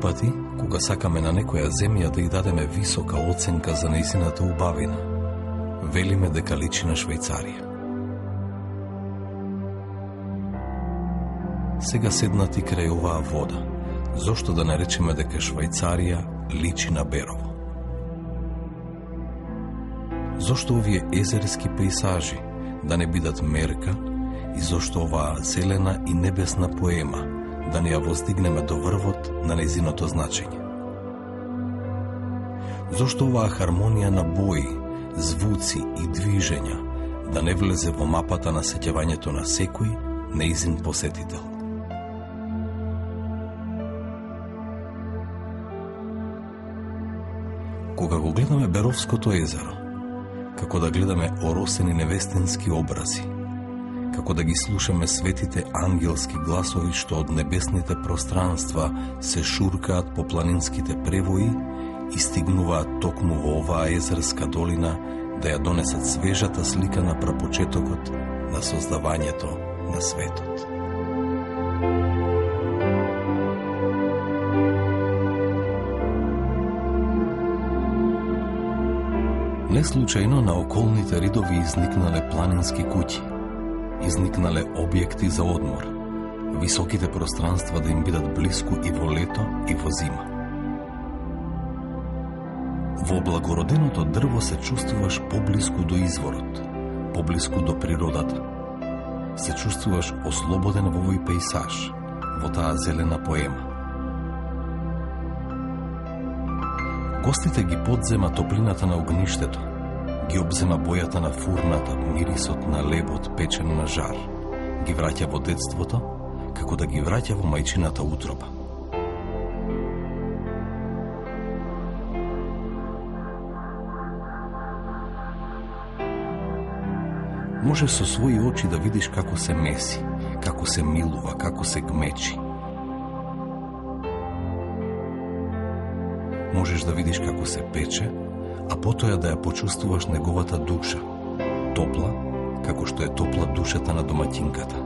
пати, кога сакаме на некоја земја да ја дадеме висока оценка за нејзината убавина, велиме дека личи на Швајцарија. Сега седнати крај оваа вода, зошто да не речеме дека Швајцарија личи на Берово? Зошто овие езерски пејсажи да не бидат мерка и зошто оваа зелена и небесна поема да не ја воздигнеме до врвот на нејзиното значење? Зошто оваа хармонија на бои, звуци и движења да не влезе во мапата на сеќавањето на секој нејзин посетител? Кога го гледаме Беровското езеро, како да гледаме оросени невестински образи, како да ги слушаме светите ангелски гласови што од небесните пространства се шуркаат по планинските превои и стигнуваат токму во оваа езерска долина да ја донесат свежата слика на прапочетокот на создавањето на светот. Не случајно на околните ридови изникнале планински куќи, изникнале објекти за одмор, високите пространства да им бидат блиску и во лето и во зима. Во благороденото дрво се чувствуваш поблиску до изворот, поблиску до природата. Се чувствуваш ослободен во овој пејсаж, во таа зелена поема. Гостите ги подзема топлината на огништето, ги обзема бојата на фурната, мирисот на лебот печен на жар, ги враќа во детството, како да ги враќа во мајчината утроба. Може со своји очи да видиш како се меси, како се милува, како се гмечи. Можеш да видиш како се пече, а потоа да ја почувствуваш неговата душа, топла, како што е топла душата на домаќинката.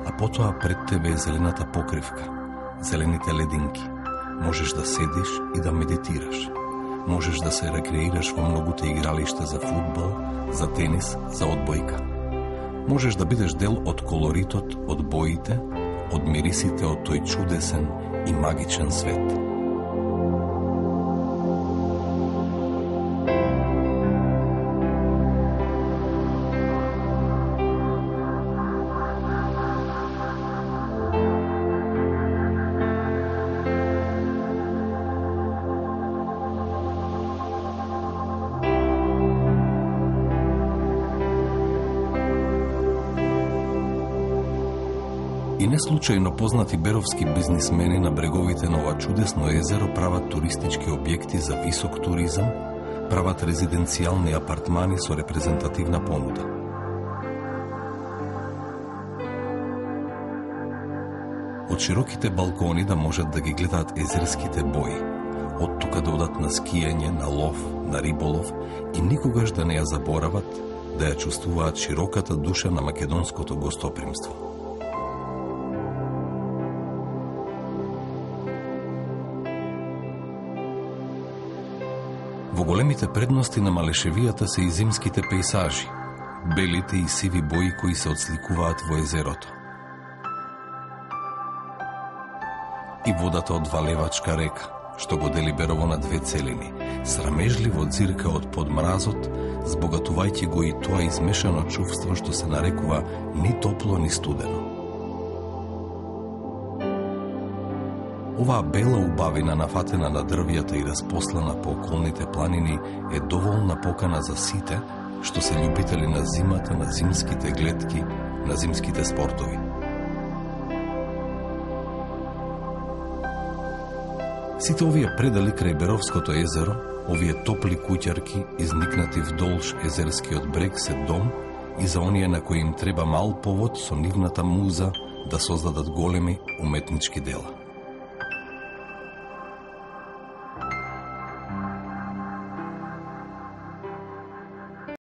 А потоа пред тебе е зелената покривка, зелените лединки. Можеш да седиш и да медитираш. Можеш да се рекреираш во многуте игралишта за фудбал, за тенис, за одбојка. Можеш да бидеш дел од колоритот, од боите, од мирисите од тој чудесен и магичен свет. И не случајно познати беровски бизнисмени на бреговите на ова чудесно езеро прават туристички објекти за висок туризам, прават резиденцијални апартмани со репрезентативна понуда. Од широките балкони да можат да ги гледаат езерските бои, од тука да одат на скијање, на лов, на риболов и никогаш да не ја заборават да ја чувствуваат широката душа на македонското гостопримство. Во големите предности на Малешевијата се и зимските пејсажи, белите и сиви бои кои се отсликуваат во езерото. И водата од Валевачка река, што го дели Берово на две целини, срамежливо дзирка од подмразот, збогатувајќи го и тоа измешано чувство што се нарекува ни топло ни студено. Оваа бела убавина нафатена на дрвјата и распослана по околните планини е доволна покана за сите што се љубители на зимата, на зимските гледки, на зимските спортови. Сите овие предели крај Беровското езеро, овие топли куќарки изникнати вдолж езерскиот брег се дом и за оние на кои им треба мал повод со нивната муза да создадат големи уметнички дела.